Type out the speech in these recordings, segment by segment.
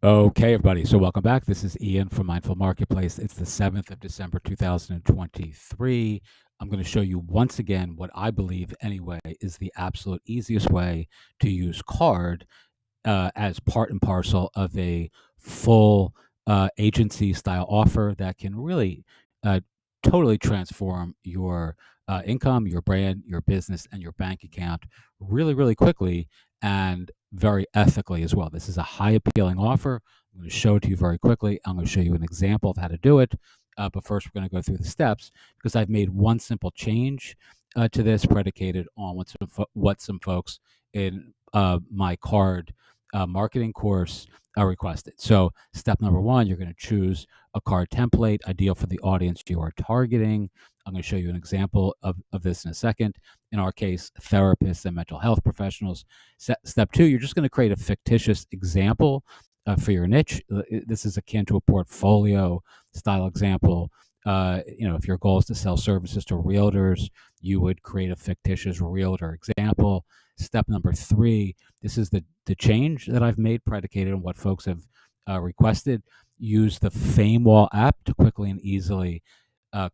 Okay, everybody. So welcome back. This is Ian from Mindful Marketplace. It's the 7th of December, 2023. I'm going to show you once again what I believe, anyway, is the absolute easiest way to use card as part and parcel of a full agency style offer that can really uh, totally transform your income, your brand, your business, and your bank account really, really quickly and very ethically as well. This is a high appealing offer. I'm going to show it to you very quickly. I'm going to show you an example of how to do it. But first, we're going to go through the steps because I've made one simple change to this predicated on what some folks in my card marketing course requested. So step number one, you're going to choose a card template ideal for the audience you are targeting. I'm going to show you an example of this in a second. In our case, therapists and mental health professionals. Step two, you're just going to create a fictitious example for your niche. This is akin to a portfolio style example. If your goal is to sell services to realtors, you would create a fictitious realtor example. Step number three, this is the change that I've made predicated on what folks have requested. Use the Famewall app to quickly and easily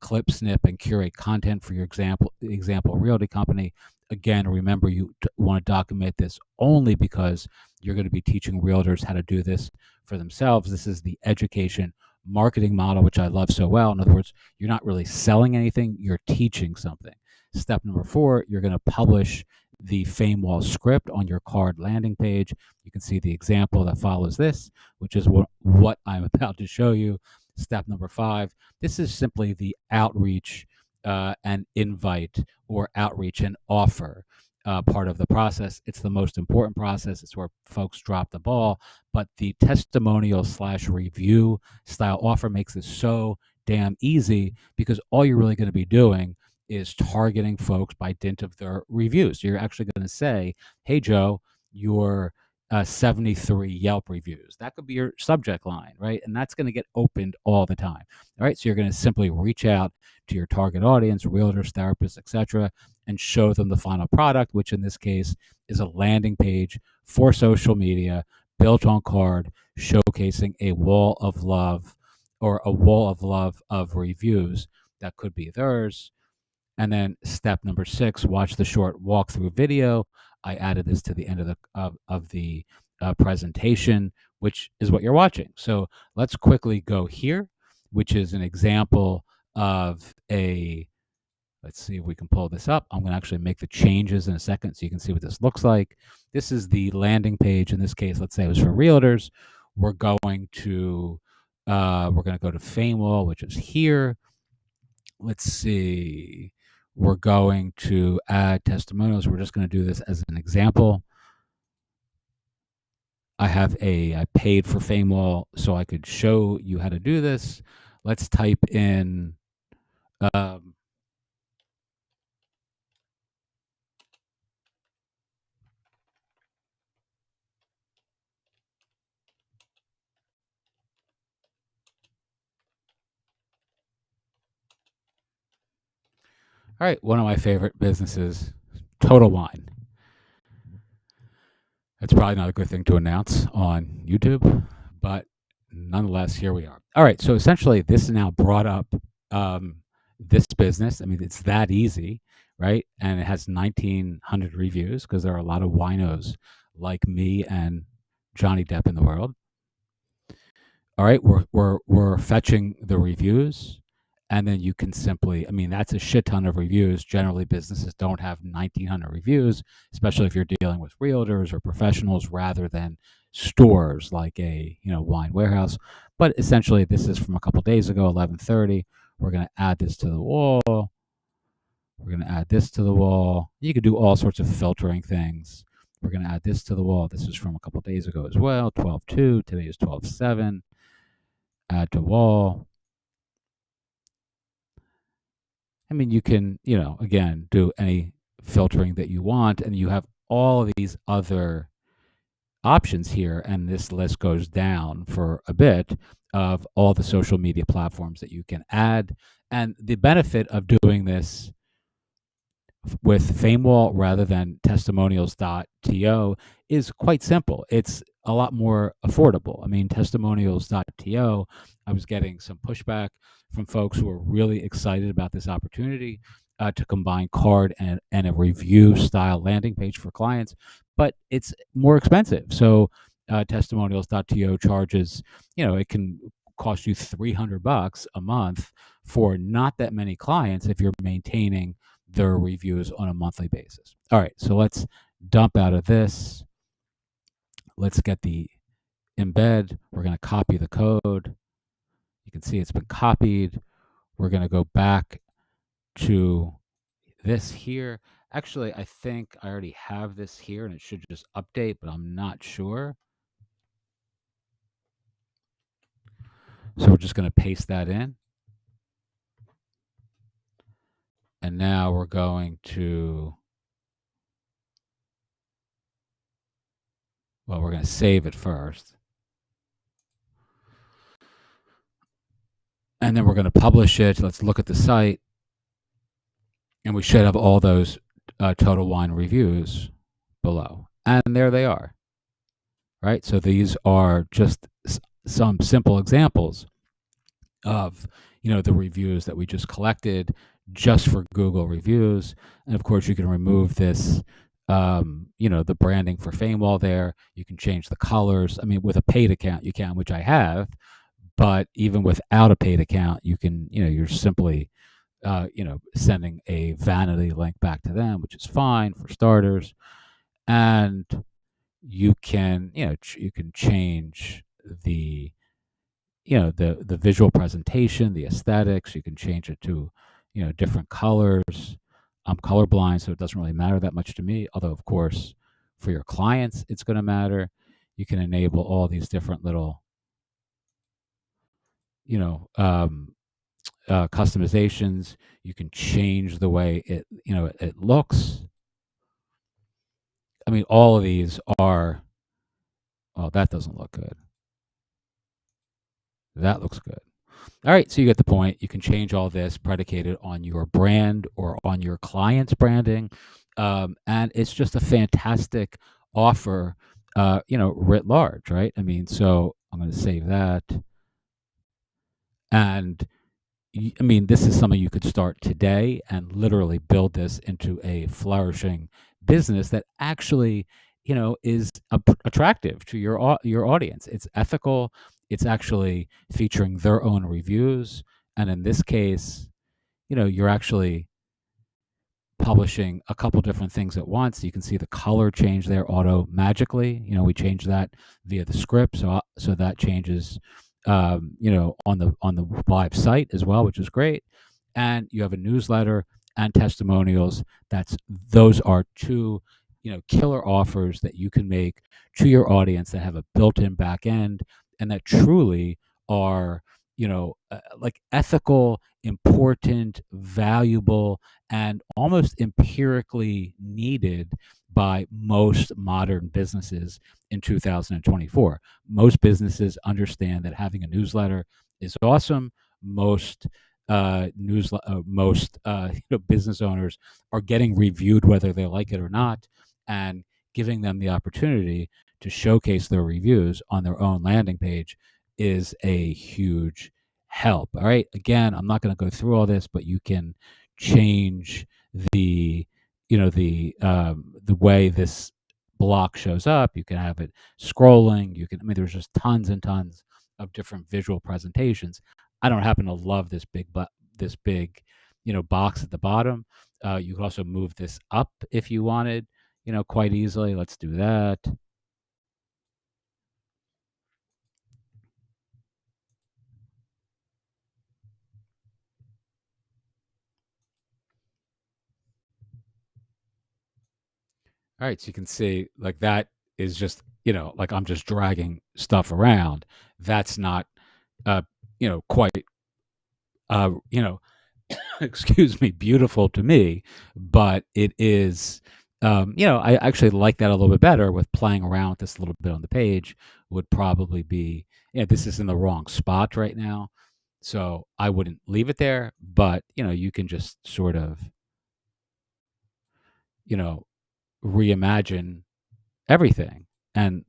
clip, snip, and curate content for your example realty company. Again, remember you want to document this only because you're going to be teaching realtors how to do this for themselves. This is the education marketing model, which I love so well. In other words, you're not really selling anything, you're teaching something. Step number four, you're going to publish the Famewall script on your card landing page. You can see the example that follows this, which is what I'm about to show you. Step number five, this is simply the outreach and invite or outreach and offer part of the process. It's the most important process. It's where folks drop the ball, but the testimonial / review style offer makes it so damn easy because all you're really going to be doing is targeting folks by dint of their reviews. You're actually going to say, hey, Joe, your 73 Yelp reviews. That could be your subject line, right? And that's going to get opened all the time. All right. So you're going to simply reach out to your target audience, realtors, therapists, etc., and show them the final product, which in this case is a landing page for social media built on card, showcasing a wall of love of reviews that could be theirs. And then step number six, watch the short walkthrough video. I added this to the end of the presentation, which is what you're watching. So let's quickly go here, which is an example of let's see if we can pull this up. I'm going to actually make the changes in a second so you can see what this looks like. This is the landing page. In this case, let's say it was for realtors. We're going to go to Famewall, which is here. Let's see. We're going to add testimonials. We're just going to do this as an example. I paid for Famewall so I could show you how to do this. Let's type in all right, one of my favorite businesses, Total Wine. It's probably not a good thing to announce on YouTube, but nonetheless, here we are. All right, so essentially, this is now brought up this business. I mean, it's that easy, right? And it has 1,900 reviews because there are a lot of winos like me and Johnny Depp in the world. All right, we're fetching the reviews, and then you can simply, I mean, that's a shit ton of reviews. Generally, businesses don't have 1,900 reviews, especially if you're dealing with realtors or professionals rather than stores like a wine warehouse. But essentially, this is from a couple days ago, 11:30. We're going to add this to the wall. We're going to add this to the wall. You could do all sorts of filtering things. We're going to add this to the wall. This is from a couple days ago as well, 12/2. Today is 12/7. Add to wall. I mean, you can, again, do any filtering that you want, and you have all of these other options here, and this list goes down for a bit of all the social media platforms that you can add. And the benefit of doing this with Famewall rather than testimonials.to is quite simple. It's a lot more affordable. I mean, testimonials.to, I was getting some pushback from folks who are really excited about this opportunity to combine card and a review style landing page for clients, but it's more expensive. So testimonials.to charges, it can cost you $300 a month for not that many clients if you're maintaining their reviews on a monthly basis. All right, so let's dump out of this. Let's get the embed. We're going to copy the code. You can see it's been copied. We're going to go back to this here. Actually, I think I already have this here and it should just update, but I'm not sure. So we're just going to paste that in. And now we're going to, well, we're going to save it first. And then we're going to publish it. Let's look at the site. And we should have all those Total Wine reviews below. And there they are, right? So these are just some simple examples of, the reviews that we just collected just for Google reviews. And of course, you can remove this, the branding for Famewall there. You can change the colors. I mean, with a paid account, you can, which I have. But even without a paid account, you can, you're simply sending a vanity link back to them, which is fine for starters. And you can, you can change the, the visual presentation, the aesthetics. You can change it to, different colors. I'm colorblind, so it doesn't really matter that much to me. Although, of course, for your clients, it's going to matter. You can enable all these different little, customizations. You can change the way it looks. I mean, all of these are, oh, that doesn't look good. That looks good. All right, so you get the point. You can change all this predicated on your brand or on your client's branding. And it's just a fantastic offer, writ large, right? I mean, so I'm going to save that. And I mean, this is something you could start today and literally build this into a flourishing business that actually, is attractive to your audience. It's ethical. It's actually featuring their own reviews, and in this case, you're actually publishing a couple different things at once. You can see the color change there auto magically. We change that via the script, so that changes, on the live site as well, which is great. And you have a newsletter and testimonials. Those are two, killer offers that you can make to your audience that have a built-in back end and that truly are, like ethical, important, valuable, and almost empirically needed by most modern businesses in 2024. Most businesses understand that having a newsletter is awesome. Most business owners are getting reviewed whether they like it or not, and giving them the opportunity to showcase their reviews on their own landing page is a huge help. All right. Again, I'm not going to go through all this, but you can change the, the way this block shows up. You can have it scrolling. I mean, there's just tons and tons of different visual presentations. I don't happen to love this big, box at the bottom. You could also move this up if you wanted, quite easily. Let's do that. All right, so you can see like that is just, like I'm just dragging stuff around. That's not, uh, quite, you know, excuse me, beautiful to me, but it is, I actually like that a little bit better with playing around with this a little bit on the page would probably be, this is in the wrong spot right now. So I wouldn't leave it there, but, you can just sort of you know, reimagine everything and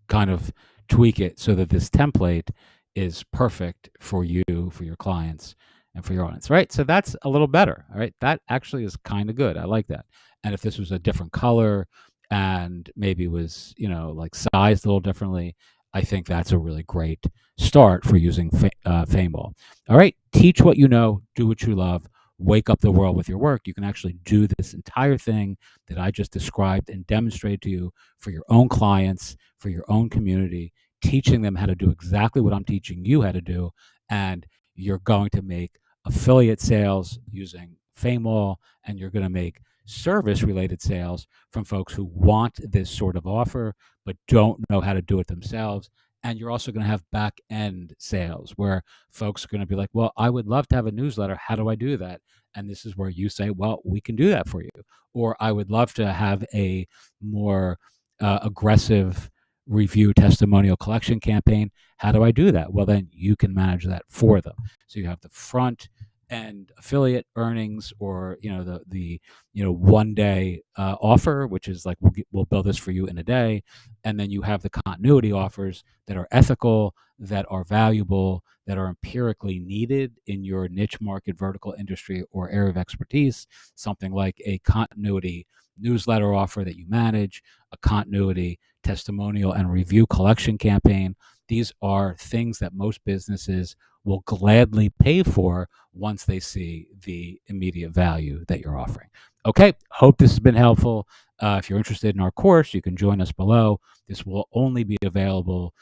kind of tweak it so that this template is perfect for you, for your clients, and for your audience, right? So that's a little better, all right? That actually is kind of good. I like that. And if this was a different color and maybe was, like sized a little differently, I think that's a really great start for using Famewall. All right, teach what you know, do what you love, wake up the world with your work. You can actually do this entire thing that I just described and demonstrated to you for your own clients, for your own community, teaching them how to do exactly what I'm teaching you how to do. And you're going to make affiliate sales using Famewall, and you're going to make service related sales from folks who want this sort of offer but don't know how to do it themselves. And you're also going to have back end sales where folks are going to be like, well, I would love to have a newsletter. How do I do that? And this is where you say, well, we can do that for you. Or I would love to have a more aggressive review testimonial collection campaign. How do I do that? Well, then you can manage that for them. So you have the front end affiliate earnings, or the 1 day offer, which is like we'll build this for you in a day, and then you have the continuity offers that are ethical, that are valuable, that are empirically needed in your niche market, vertical industry, or area of expertise. Something like a continuity newsletter offer that you manage, a continuity testimonial and review collection campaign. These are things that most businesses will gladly pay for once they see the immediate value that you're offering. Okay, hope this has been helpful. If you're interested in our course, you can join us below. This will only be available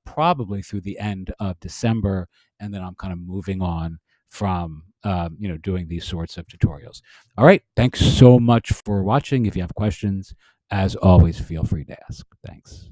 probably through the end of December, and then I'm kind of moving on from doing these sorts of tutorials. All right, thanks so much for watching. If you have questions, as always, feel free to ask. Thanks.